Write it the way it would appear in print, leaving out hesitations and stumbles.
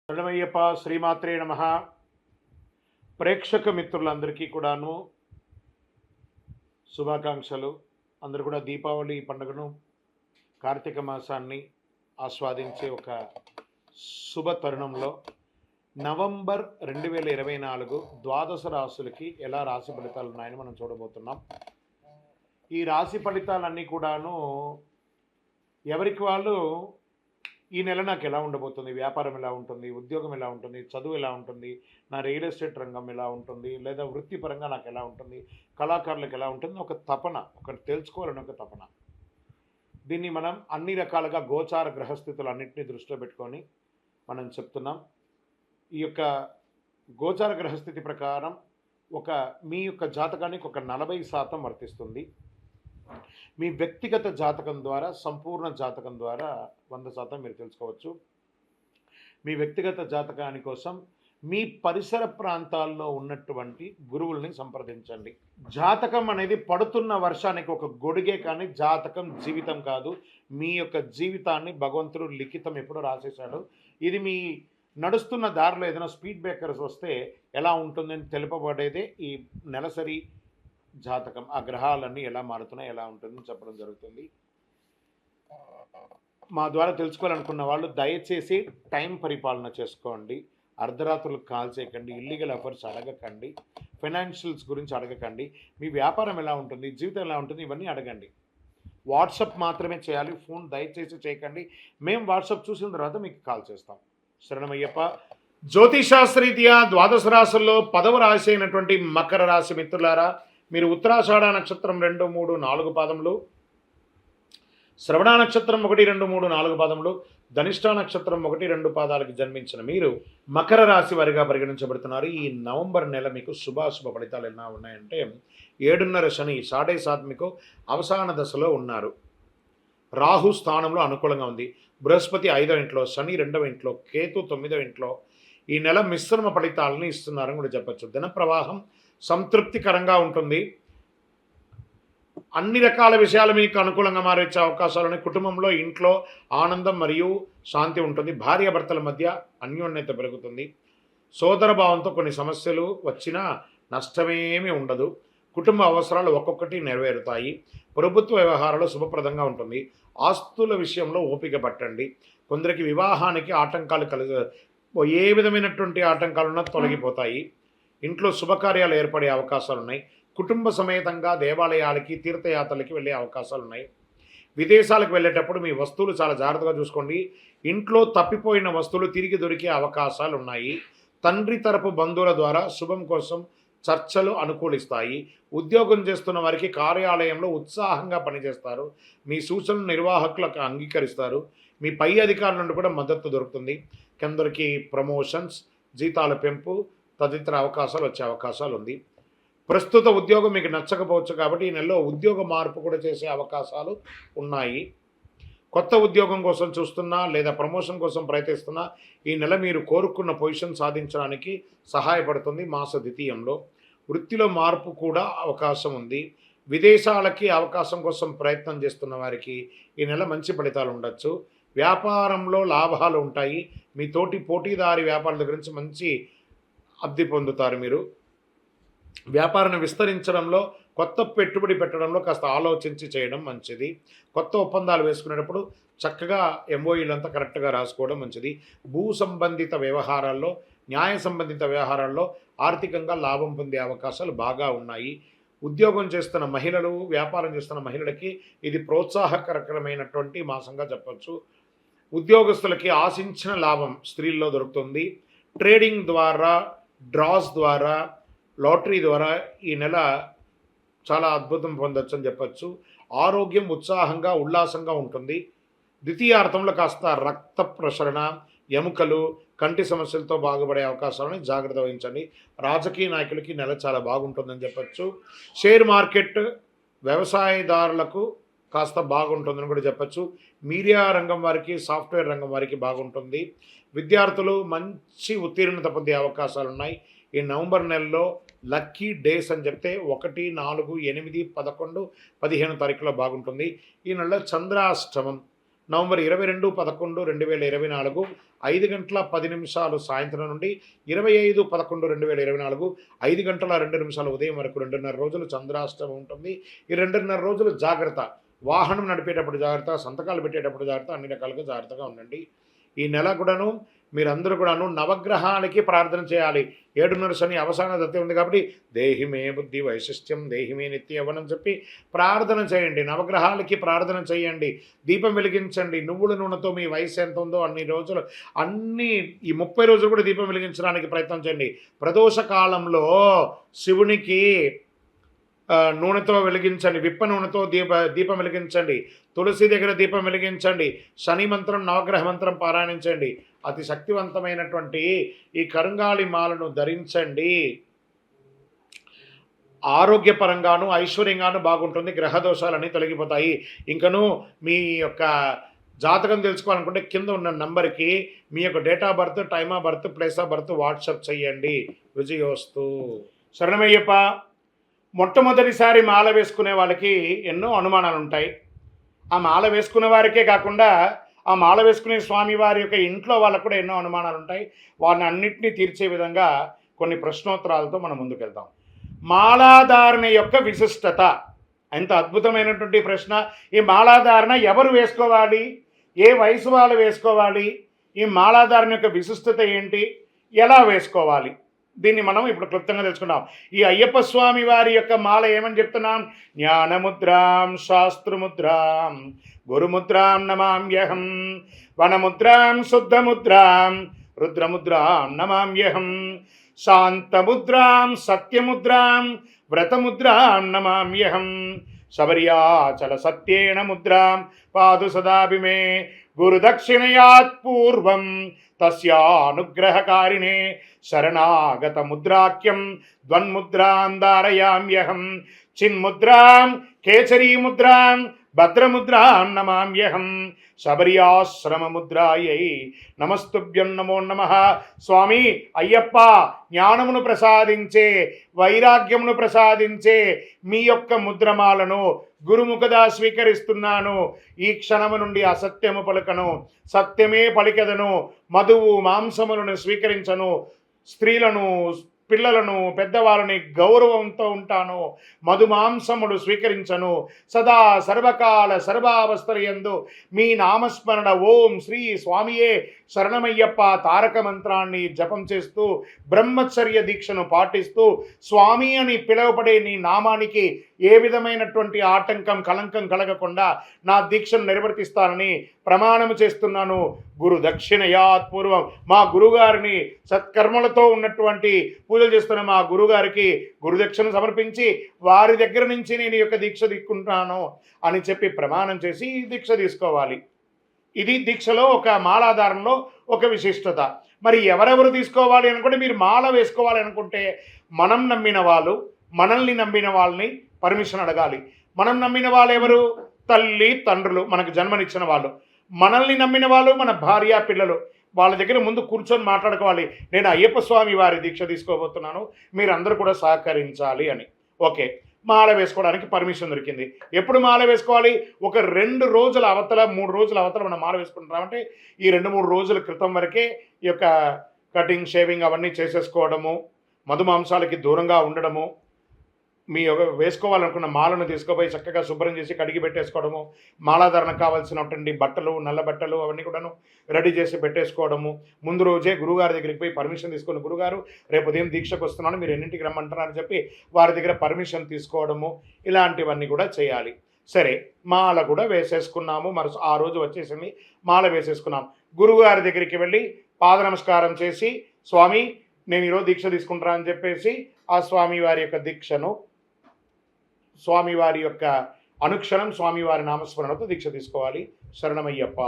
శరణమయ్యప్ప శ్రీమాత్రే నమ. ప్రేక్షక మిత్రులందరికీ కూడాను శుభాకాంక్షలు. అందరూ కూడా దీపావళి పండుగను, కార్తీక మాసాన్ని ఆస్వాదించే ఒక శుభ తరుణంలో నవంబర్ 2024 ద్వాదశ రాశులకి ఎలా రాశి ఫలితాలు ఉన్నాయని మనం చూడబోతున్నాం. ఈ రాశి ఫలితాలన్నీ కూడాను ఎవరికి వాళ్ళు ఈ నెల నాకు ఎలా ఉండబోతుంది, వ్యాపారం ఎలా ఉంటుంది, ఉద్యోగం ఎలా ఉంటుంది, చదువు ఎలా ఉంటుంది, నా రియల్ ఎస్టేట్ రంగం ఎలా ఉంటుంది, లేదా వృత్తిపరంగా నాకు ఎలా ఉంటుంది, కళాకారులకు ఎలా ఉంటుంది, ఒక తపన, ఒకటి తెలుసుకోవాలని ఒక తపన. దీన్ని మనం అన్ని రకాలుగా గోచార గ్రహస్థితులు అన్నింటినీ దృష్టిలో పెట్టుకొని మనం చెప్తున్నాం. ఈ యొక్క గోచార గ్రహస్థితి ప్రకారం మీ యొక్క జాతకానికి ఒక 40% వర్తిస్తుంది. మీ వ్యక్తిగత జాతకం ద్వారా, సంపూర్ణ జాతకం ద్వారా 100% మీరు తెలుసుకోవచ్చు. మీ వ్యక్తిగత జాతకాని కోసం మీ పరిసర ప్రాంతాల్లో ఉన్నటువంటి గురువుల్ని సంప్రదించండి. జాతకం అనేది పడుతున్న వర్షానికి ఒక గొడుగే, కానీ జాతకం జీవితం కాదు. మీ యొక్క జీవితాన్ని భగవంతుడు లిఖితం ఎప్పుడో రాసేశాడు. ఇది మీ నడుస్తున్న దారిలో ఏదైనా స్పీడ్ బ్రేకర్స్ వస్తే ఎలా ఉంటుందని తెలుపబడేదే ఈ నెలసరి జాతకం. ఆ గ్రహాలన్నీ ఎలా మారుతున్నాయి, ఎలా ఉంటుందని చెప్పడం జరుగుతుంది. మా ద్వారా తెలుసుకోవాలనుకున్న వాళ్ళు దయచేసి టైం పరిపాలన చేసుకోండి. అర్ధరాత్రులకు కాల్ చేయకండి, ఇల్లీగల్ అఫైర్స్ అడగకండి, ఫైనాన్షియల్స్ గురించి అడగకండి, మీ వ్యాపారం ఎలా ఉంటుంది, జీవితం ఎలా ఉంటుంది, ఇవన్నీ అడగండి. వాట్సాప్ మాత్రమే చేయాలి, ఫోన్ దయచేసి చేయకండి. మేము వాట్సాప్ చూసిన తర్వాత మీకు కాల్ చేస్తాం. శరణమయ్యప్ప. జ్యోతిషాస్త్రరీత్యా ద్వాదశ రాశుల్లో 10వ రాశి అయినటువంటి మకర రాశి మిత్రులారా, మీరు ఉత్తరాషాఢ నక్షత్రం 2, 3, 4 పాదములు, శ్రవణ నక్షత్రం 1, 2, 3, 4 పాదములు, ధనిష్ఠ నక్షత్రం 1, 2 పాదాలకు జన్మించిన మీరు మకర రాశి వారిగా పరిగణించబడుతున్నారు. ఈ నవంబర్ నెల మీకు శుభాశుభ ఫలితాలు ఎలా ఉన్నాయంటే, 7.5 శని 7.5 మీకు అవసాన దశలో ఉన్నారు. రాహు స్థానంలో అనుకూలంగా ఉంది. బృహస్పతి 5వ ఇంట్లో, శని 2వ ఇంట్లో, కేతు 9వ ఇంట్లో. ఈ నెల మిశ్రమ ఫలితాలను ఇస్తున్నారని కూడా చెప్పచ్చు. ధన ప్రవాహం సంతృప్తికరంగా ఉంటుంది. అన్ని రకాల విషయాలు మీకు అనుకూలంగా మారే అవకాశాలని, కుటుంబంలో, ఇంట్లో ఆనందం మరియు శాంతి ఉంటుంది. భార్యాభర్తల మధ్య అన్యోన్యత పెరుగుతుంది. సోదర భావంతో కొన్ని సమస్యలు వచ్చినా నష్టమేమీ ఉండదు. కుటుంబ అవసరాలు ఒక్కొక్కటి నెరవేరుతాయి. ప్రభుత్వ వ్యవహారాలు శుభప్రదంగా ఉంటుంది. ఆస్తుల విషయంలో ఓపిక పట్టండి. కొందరికి వివాహానికి ఆటంకాలు ఏ విధమైనటువంటి ఆటంకాలున్నా తొలగిపోతాయి. ఇంట్లో శుభకార్యాలు ఏర్పడే అవకాశాలు ఉన్నాయి. కుటుంబ సమేతంగా దేవాలయాలకి, తీర్థయాత్రలకి వెళ్ళే అవకాశాలు ఉన్నాయి. విదేశాలకు వెళ్ళేటప్పుడు మీ వస్తువులు చాలా జాగ్రత్తగా చూసుకోండి. ఇంట్లో తప్పిపోయిన వస్తువులు తిరిగి దొరికే అవకాశాలు ఉన్నాయి. తండ్రి తరపు బంధువుల ద్వారా శుభం కోసం చర్చలు అనుకూలిస్తాయి. ఉద్యోగం చేస్తున్న వారికి కార్యాలయంలో ఉత్సాహంగా పనిచేస్తారు. మీ సూచనలు నిర్వాహకులకు అంగీకరిస్తారు. మీ పై అధికారుల నుండి కూడా మద్దతు దొరుకుతుంది. కొందరికి ప్రమోషన్స్, జీతాల పెంపు తదితర అవకాశాలు వచ్చే అవకాశాలు ఉంది. ప్రస్తుత ఉద్యోగం మీకు నచ్చకపోవచ్చు కాబట్టి ఈ నెలలో ఉద్యోగ మార్పు కూడా చేసే అవకాశాలు ఉన్నాయి. కొత్త ఉద్యోగం కోసం చూస్తున్నా లేదా ప్రమోషన్ కోసం ప్రయత్నిస్తున్నా ఈ నెల మీరు కోరుకున్న పొజిషన్ సాధించడానికి సహాయపడుతుంది. మాస ద్వితీయంలో వృత్తిలో మార్పు కూడా అవకాశం ఉంది. విదేశాలకి అవకాశం కోసం ప్రయత్నం చేస్తున్న వారికి ఈ నెల మంచి ఫలితాలు ఉండొచ్చు. వ్యాపారంలో లాభాలు ఉంటాయి. మీ తోటి పోటీదారి వ్యాపారుల దగ్గర నుంచి మంచి అద్దె పొందుతారు. మీరు వ్యాపారాన్ని విస్తరించడంలో, కొత్త పెట్టుబడి పెట్టడంలో కాస్త ఆలోచించి చేయడం మంచిది. కొత్త ఒప్పందాలు వేసుకునేటప్పుడు చక్కగా ఎంఓఈలంతా కరెక్ట్గా రాసుకోవడం మంచిది. భూ సంబంధిత వ్యవహారాల్లో, న్యాయ సంబంధిత వ్యవహారాల్లో ఆర్థికంగా లాభం పొందే అవకాశాలు బాగా ఉన్నాయి. ఉద్యోగం చేస్తున్న మహిళలు, వ్యాపారం చేస్తున్న మహిళలకి ఇది ప్రోత్సాహకరమైనటువంటి మాసంగా చెప్పచ్చు. ఉద్యోగస్తులకి ఆశించిన లాభం స్త్రీల్లో దొరుకుతుంది. ట్రేడింగ్ ద్వారా, డ్రాస్ ద్వారా, లాటరీ ద్వారా ఈ నెల చాలా అద్భుతం పొందొచ్చు అని చెప్పచ్చు. ఆరోగ్యం ఉత్సాహంగా, ఉల్లాసంగా ఉంటుంది. ద్వితీయార్థంలో కాస్త రక్త ప్రసరణ, ఎముకలు, కంటి సమస్యలతో బాగుపడే అవకాశాలను జాగ్రత్త వహించండి. రాజకీయ నాయకులకి నెల చాలా బాగుంటుందని చెప్పచ్చు. షేర్ మార్కెట్ వ్యవసాయదారులకు కాస్త బాగుంటుందని కూడా చెప్పచ్చు. మీడియా రంగం వారికి, సాఫ్ట్వేర్ రంగం వారికి బాగుంటుంది. విద్యార్థులు మంచి ఉత్తీర్ణత పొందే అవకాశాలు ఉన్నాయి. ఈ నవంబర్ నెలలో లక్కీ డేస్ అని చెప్తే 1, 4, 8, 11, 15 తారీఖులో బాగుంటుంది. ఈ నెలలో చంద్రాష్టమం నవంబర్ 22/11/2024 5:10 సాయంత్రం నుండి 25/11/2024 5:02 ఉదయం వరకు 2:30 రోజులు చంద్రాష్టమం ఉంటుంది. ఈ 2:30 రోజులు జాగ్రత్త. వాహనం నడిపేటప్పుడు జాగ్రత్త, సంతకాలు పెట్టేటప్పుడు జాగ్రత్త, అన్ని రకాలుగా జాగ్రత్తగా ఉండండి. ఈ నెల కూడాను మీరందరూ కూడాను నవగ్రహాలకి ప్రార్థన చేయాలి. 7:30 శని అవసాన దత్తి ఉంది కాబట్టి దేహిమే బుద్ధి వైశిష్ట్యం దేహిమే నిత్య యవ్వనం చెప్పి ప్రార్థన చేయండి. నవగ్రహాలకి ప్రార్థన చేయండి. దీపం వెలిగించండి. నువ్వుల నూనెతో మీ వయసు ఎంత ఉందో అన్ని రోజులు ఈ 30 రోజులు కూడా దీపం వెలిగించడానికి ప్రయత్నం చేయండి. ప్రదోష కాలంలో శివునికి నూనెతో వెలిగించండి. విప్ప నూనెతో దీపం వెలిగించండి. తులసి దగ్గర దీపం వెలిగించండి. శని మంత్రం నవగ్రహ మంత్రం పారాయణించండి. అతి శక్తివంతమైనటువంటి ఈ కరుంగాళి మాలను ధరించండి. ఆరోగ్యపరంగాను ఐశ్వర్యంగాను బాగుంటుంది. గ్రహ దోషాలన్నీ తొలగిపోతాయి. ఇంకను మీ యొక్క జాతకం తెలుసుకోవాలనుకుంటే కింద ఉన్న నంబర్కి మీ యొక్క date of birth, time of birth, place of birth WhatsApp చేయండి. విజయోస్తు. శరణమయ్యప్ప. మొట్టమొదటిసారి మాల వేసుకునే వాళ్ళకి ఎన్నో అనుమానాలు ఉంటాయి. ఆ మాల వేసుకునే వారికే కాకుండా ఆ మాల వేసుకునే స్వామి వారి యొక్క ఇంట్లో వాళ్ళకు కూడా ఎన్నో అనుమానాలు ఉంటాయి. వారిని అన్నింటినీ తీర్చే విధంగా కొన్ని ప్రశ్నోత్తరాలతో మనం ముందుకెళ్తాం. మాలాధారణ యొక్క విశిష్టత. ఎంత అద్భుతమైనటువంటి ప్రశ్న. ఈ మాలాధారణ ఎవరు వేసుకోవాలి, ఏ వయసు వాళ్ళు వేసుకోవాలి, ఈ మాలాధారణ యొక్క విశిష్టత ఏంటి, ఎలా వేసుకోవాలి, దీన్ని మనం ఇప్పుడు క్లుప్తంగా తెలుసుకున్నాం. ఈ అయ్యప్ప స్వామి వారి యొక్క మాల ఏమని చెప్తున్నాం? జ్ఞానముద్రాం శాస్త్రముద్రాం గురుముద్రాం నమామ్యహం వనముద్రాం శుద్ధముద్రాం రుద్రముద్రాం నమామ్యహం శాంతముద్రాం సత్యముద్రాం వ్రతముద్రాం నమామ్యహం శబర్యాచల సత్యేన ముద్రాం పాదు సదాభిమే గురుదక్షిణయాత్ పూర్వం తస్యానుగ్రహకారిణే శరణాగత ముద్రాఖ్యం ద్వన్ముద్రాం ధారయామ్యహం చిన్ముద్రాం కేసరీముద్రాం భద్రముద్రాం నమామ్యహం శబర్యాశ్రమముద్రాయై నమస్తుభ్యం నమో నమః. స్వామి అయ్యప్ప, జ్ఞానమును ప్రసాదించే, వైరాగ్యమును ప్రసాదించే మీ యొక్క ముద్రమాలను గురుముఖదా స్వీకరిస్తున్నాను. ఈ క్షణము నుండి అసత్యము పలుకను, సత్యమే పలికెదను. మధువు మాంసములను స్వీకరించను. స్త్రీలను, పిల్లలను, పెద్దవాళ్ళని గౌరవంతో ఉంటాను. మధుమాంసములు స్వీకరించను. సదా సర్వకాల సర్వావస్థలయందు మీ నామస్మరణ ఓం శ్రీ స్వామియే శరణమయ్యప్ప తారక మంత్రాన్ని జపం చేస్తూ బ్రహ్మచర్య దీక్షను పాటిస్తూ స్వామి అని పిలువబడే నీ నామానికి ఏ విధమైనటువంటి ఆటంకం కలంకం కలగకుండా నా దీక్షను నిర్వర్తిస్తానని ప్రమాణం చేస్తున్నాను. గురు దక్షిణయాత్ పూర్వం. మా గురుగారిని సత్కర్మలతో ఉన్నటువంటి పూజలు చేస్తున్న మా గురుగారికి గురుదక్షిణ సమర్పించి వారి దగ్గర నుంచి నేను ఈ యొక్క దీక్ష తీసుకుంటాను అని చెప్పి ప్రమాణం చేసి ఈ దీక్ష తీసుకోవాలి. ఇది దీక్షలో ఒక మాలాధారణలో ఒక విశిష్టత. మరి ఎవరెవరు తీసుకోవాలి అనుకుంటే, మీరు మాల వేసుకోవాలి అనుకుంటే మనం నమ్మిన వాళ్ళు, మనల్ని నమ్మిన వాళ్ళని పర్మిషన్ అడగాలి. మనం నమ్మిన వాళ్ళు ఎవరు? తల్లి తండ్రులు, మనకు జన్మనిచ్చిన వాళ్ళు. మనల్ని నమ్మిన వాళ్ళు మన భార్య పిల్లలు. వాళ్ళ దగ్గర ముందు కూర్చొని మాట్లాడుకోవాలి. నేను అయ్యప్ప స్వామి వారి దీక్ష తీసుకోబోతున్నాను, మీరందరూ కూడా సహకరించాలి అని. ఓకే, మాల వేసుకోవడానికి పర్మిషన్ దొరికింది. ఎప్పుడు మాల వేసుకోవాలి? ఒక 2 రోజుల అవతల 3 రోజుల అవతల మనం మాల వేసుకుంటున్నామంటే ఈ 2-3 రోజుల క్రితం వరకే ఈ యొక్క కటింగ్, షేవింగ్ అవన్నీ చేసేసుకోవడము, మధుమాంసాలకి దూరంగా ఉండడము, మీ వేసుకోవాలనుకున్న మాలను తీసుకుపోయి చక్కగా శుభ్రం చేసి కడిగి పెట్టేసుకోవడము, మాలాధారణకు కావాల్సినటువంటి బట్టలు, నల్ల బట్టలు అవన్నీ కూడాను రెడీ చేసి పెట్టేసుకోవడము, ముందు రోజే గురుగారి దగ్గరికి పోయి పర్మిషన్ తీసుకొని, గురుగారు రేపు ఉదయం దీక్షకు వస్తున్నాను, మీరు ఎన్నింటికి రమ్మంటారని చెప్పి వారి దగ్గర పర్మిషన్ తీసుకోవడము, ఇలాంటివన్నీ కూడా చేయాలి. సరే, మాల కూడా వేసేసుకున్నాము. ఆ రోజు వచ్చేసింది, మాల వేసేసుకున్నాం. గురువుగారి దగ్గరికి వెళ్ళి పాద నమస్కారం చేసి, స్వామి నేను ఈరోజు దీక్ష తీసుకుంటాను అని చెప్పేసి ఆ స్వామివారి యొక్క దీక్షను, స్వామివారి యొక్క అనుక్షణం స్వామివారి నామస్మరణతో దీక్ష తీసుకోవాలి. శరణమయ్యప్ప.